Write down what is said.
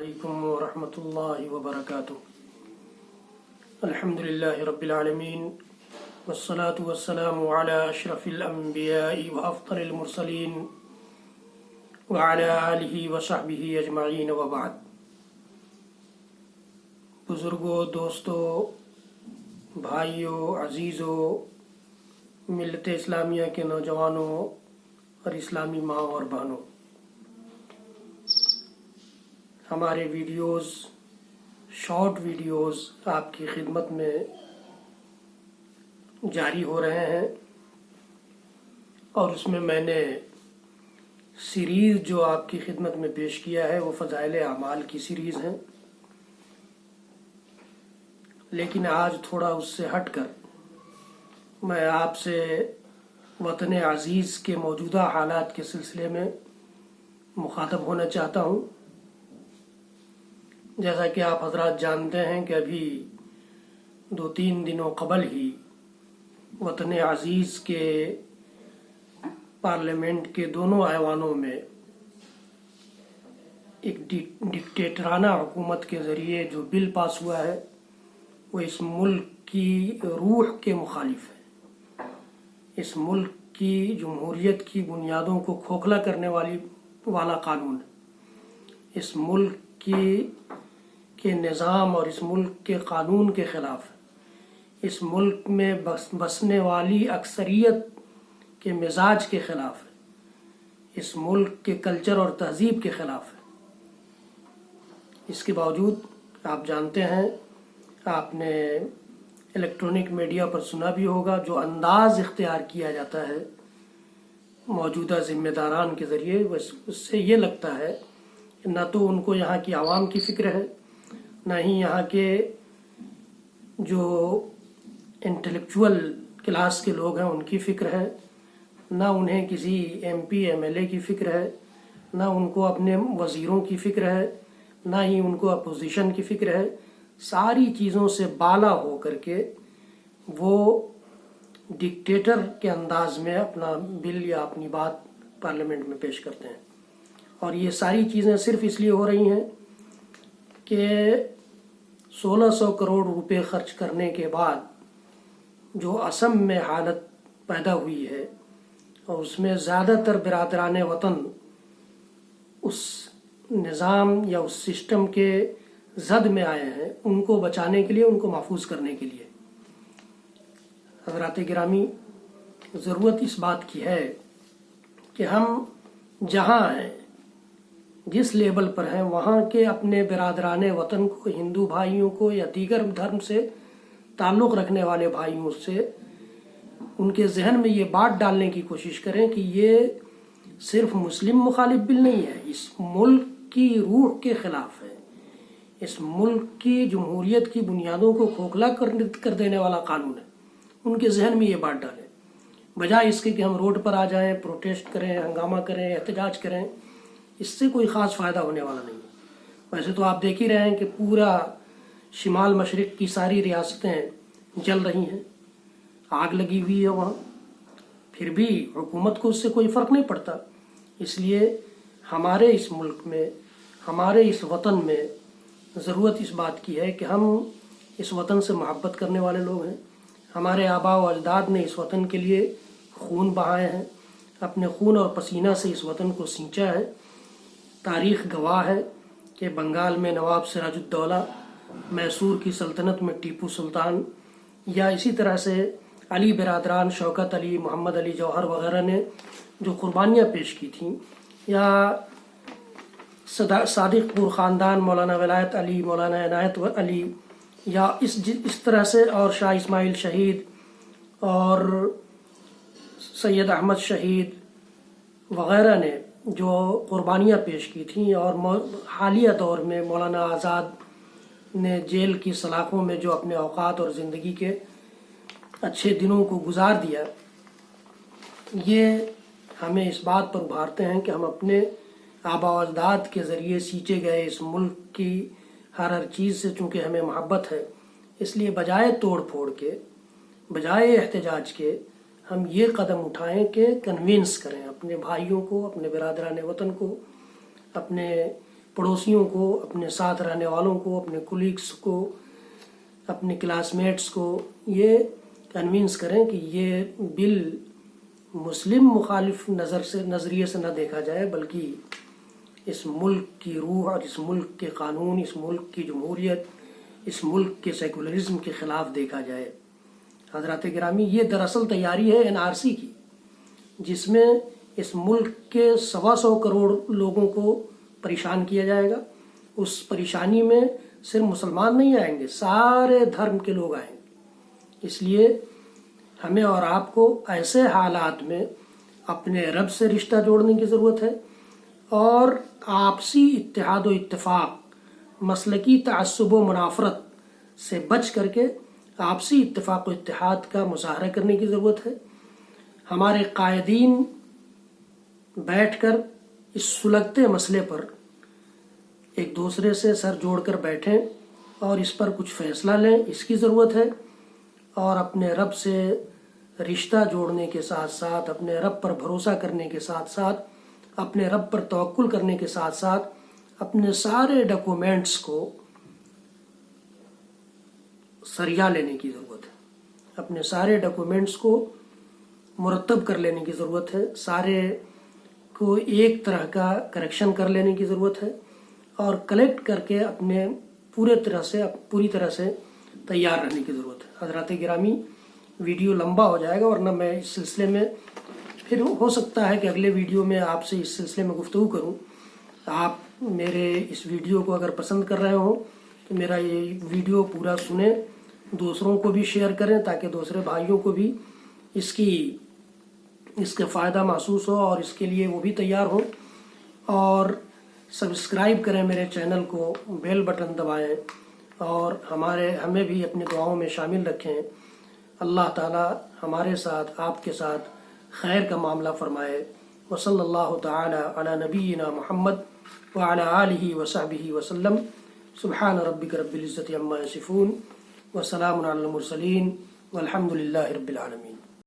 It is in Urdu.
علیکم ورحمۃ اللہ وبرکاتہ۔ الحمد للہ رب العالمین والصلاة والسلام علی اشرف الانبیاء وافضل المرسلین وعلی آلہ وصحبہ اجمعین وبعد۔ بزرگوں، دوستوں، بھائیوں، عزیزوں، ملت اسلامیہ کے نوجوانوں اور اسلامی ماں اور بہنوں، ہمارے ویڈیوز، شارٹ ویڈیوز آپ کی خدمت میں جاری ہو رہے ہیں، اور اس میں نے سیریز جو آپ کی خدمت میں پیش کیا ہے وہ فضائل اعمال کی سیریز ہے، لیکن آج تھوڑا اس سے ہٹ کر میں آپ سے وطن عزیز کے موجودہ حالات کے سلسلے میں مخاطب ہونا چاہتا ہوں۔ جیسا کہ آپ حضرات جانتے ہیں کہ ابھی 2-3 دنوں قبل ہی وطن عزیز کے پارلیمنٹ کے دونوں ایوانوں میں ایک ڈکٹیٹرانہ حکومت کے ذریعے جو بل پاس ہوا ہے وہ اس ملک کی روح کے مخالف ہے، اس ملک کی جمہوریت کی بنیادوں کو کھوکھلا کرنے والا قانون ہے، اس ملک کے نظام اور اس ملک کے قانون کے خلاف ہے، اس ملک میں بسنے والی اکثریت کے مزاج کے خلاف ہے، اس ملک کے کلچر اور تہذیب کے خلاف ہے۔ اس کے باوجود آپ جانتے ہیں، آپ نے الیکٹرانک میڈیا پر سنا بھی ہوگا، جو انداز اختیار کیا جاتا ہے موجودہ ذمہ داران کے ذریعے، اس سے یہ لگتا ہے کہ نہ تو ان کو یہاں کی عوام کی فکر ہے، نہ ہی یہاں کے جو انٹلیکچول کلاس کے لوگ ہیں ان کی فکر ہے، نہ انہیں کسی MP MLA کی فکر ہے، نہ ان کو اپنے وزیروں کی فکر ہے، نہ ہی ان کو اپوزیشن کی فکر ہے۔ ساری چیزوں سے بالا ہو کر کے وہ ڈکٹیٹر کے انداز میں اپنا بل یا اپنی بات پارلیمنٹ میں پیش کرتے ہیں، اور یہ ساری چیزیں صرف اس لیے ہو رہی ہیں کہ 1600 کروڑ روپے خرچ کرنے کے بعد جو اسم میں حالت پیدا ہوئی ہے، اور اس میں زیادہ تر برادران وطن اس نظام یا اس سسٹم کے زد میں آئے ہیں، ان کو بچانے کے لیے، ان کو محفوظ کرنے کے لیے حضرات گرامی ضرورت اس بات کی ہے کہ ہم جہاں ہیں، جس لیول پر ہیں، وہاں کے اپنے برادران وطن کو، ہندو بھائیوں کو یا دیگر دھرم سے تعلق رکھنے والے بھائیوں سے ان کے ذہن میں یہ بات ڈالنے کی کوشش کریں کہ یہ صرف مسلم مخالف بل نہیں ہے، اس ملک کی روح کے خلاف ہے، اس ملک کی جمہوریت کی بنیادوں کو کھوکھلا کر دینے والا قانون ہے۔ ان کے ذہن میں یہ بات ڈالیں، بجائے اس کے کہ ہم روڈ پر آ جائیں، پروٹیسٹ کریں، ہنگامہ کریں، احتجاج کریں۔ اس سے کوئی خاص فائدہ ہونے والا نہیں ہے۔ ویسے تو آپ دیکھ ہی رہے ہیں کہ پورا شمال مشرق کی ساری ریاستیں جل رہی ہیں، آگ لگی ہوئی ہے وہاں، پھر بھی حکومت کو اس سے کوئی فرق نہیں پڑتا۔ اس لیے ہمارے اس ملک میں، ہمارے اس وطن میں ضرورت اس بات کی ہے کہ ہم اس وطن سے محبت کرنے والے لوگ ہیں۔ ہمارے آباء و اجداد نے اس وطن کے لیے خون بہائے ہیں، اپنے خون اور پسینہ سے اس وطن کو سینچا ہے۔ تاریخ گواہ ہے کہ بنگال میں نواب سراج الدولہ، میسور کی سلطنت میں ٹیپو سلطان، یا اسی طرح سے علی برادران، شوکت علی، محمد علی جوہر وغیرہ نے جو قربانیاں پیش کی تھیں، یا صادق پور خاندان، مولانا ولایت علی، مولانا عنایت علی، یا اس طرح سے، اور شاہ اسماعیل شہید اور سید احمد شہید وغیرہ نے جو قربانیاں پیش کی تھیں، اور حالیہ دور میں مولانا آزاد نے جیل کی سلاخوں میں جو اپنے اوقات اور زندگی کے اچھے دنوں کو گزار دیا، یہ ہمیں اس بات پر ابھارتے ہیں کہ ہم اپنے آباء و اجداد کے ذریعے سینچے گئے اس ملک کی ہر چیز سے چونکہ ہمیں محبت ہے، اس لیے بجائے توڑ پھوڑ کے، بجائے احتجاج کے، ہم یہ قدم اٹھائیں کہ کنوینس کریں اپنے بھائیوں کو، اپنے برادران وطن کو، اپنے پڑوسیوں کو، اپنے ساتھ رہنے والوں کو، اپنے کولیگس کو، اپنے کلاس میٹس کو یہ کنوینس کریں کہ یہ بل مسلم مخالف نظریے سے نہ دیکھا جائے، بلکہ اس ملک کی روح اور اس ملک کے قانون، اس ملک کی جمہوریت، اس ملک کے سیکولرزم کے خلاف دیکھا جائے۔ حضرات گرامی، یہ دراصل تیاری ہے NRC کی، جس میں اس ملک کے 125 کروڑ لوگوں کو پریشان کیا جائے گا۔ اس پریشانی میں صرف مسلمان نہیں آئیں گے، سارے دھرم کے لوگ آئیں گے۔ اس لیے ہمیں اور آپ کو ایسے حالات میں اپنے رب سے رشتہ جوڑنے کی ضرورت ہے، اور آپسی اتحاد و اتفاق، مسلکی تعصب و منافرت سے بچ کر کے آپسی اتفاق و اتحاد کا مظاہرہ کرنے کی ضرورت ہے۔ ہمارے قائدین بیٹھ کر اس سلگتے مسئلے پر ایک دوسرے سے سر جوڑ کر بیٹھیں اور اس پر کچھ فیصلہ لیں، اس کی ضرورت ہے۔ اور اپنے رب سے رشتہ جوڑنے کے ساتھ ساتھ، اپنے رب پر بھروسہ کرنے کے ساتھ ساتھ، اپنے رب پر توکل کرنے کے ساتھ ساتھ اپنے سارے ڈاکومنٹس کو سریا لینے کی ضرورت ہے، اپنے سارے ڈاکومنٹس کو مرتب کر لینے کی ضرورت ہے، سارے کو ایک طرح کا کریکشن کر لینے کی ضرورت ہے، اور کلیکٹ کر کے اپنے پوری طرح سے تیار رہنے کی ضرورت ہے۔ حضرات گرامی، ویڈیو لمبا ہو جائے گا، ورنہ میں اس سلسلے میں پھر ہو سکتا ہے کہ اگلے ویڈیو میں آپ سے اس سلسلے میں گفتگو کروں۔ آپ میرے اس ویڈیو کو اگر پسند کر رہے ہوں تو میرا یہ ویڈیو پورا سنیں، دوسروں کو بھی شیئر کریں تاکہ دوسرے بھائیوں کو بھی اس کا فائدہ محسوس ہو اور اس کے لیے وہ بھی تیار ہوں۔ اور سبسکرائب کریں میرے چینل کو، بیل بٹن دبائیں، اور ہمیں بھی اپنی دعاؤں میں شامل رکھیں۔ اللہ تعالی ہمارے ساتھ، آپ کے ساتھ خیر کا معاملہ فرمائے۔ وصلی اللہ تعالی علی نبینا محمد وعلی آلہ وصحبہ وسلم۔ سبحان ربک رب العزت عما یصفون وسلام علی المرسلین والحمد للہ رب العالمین۔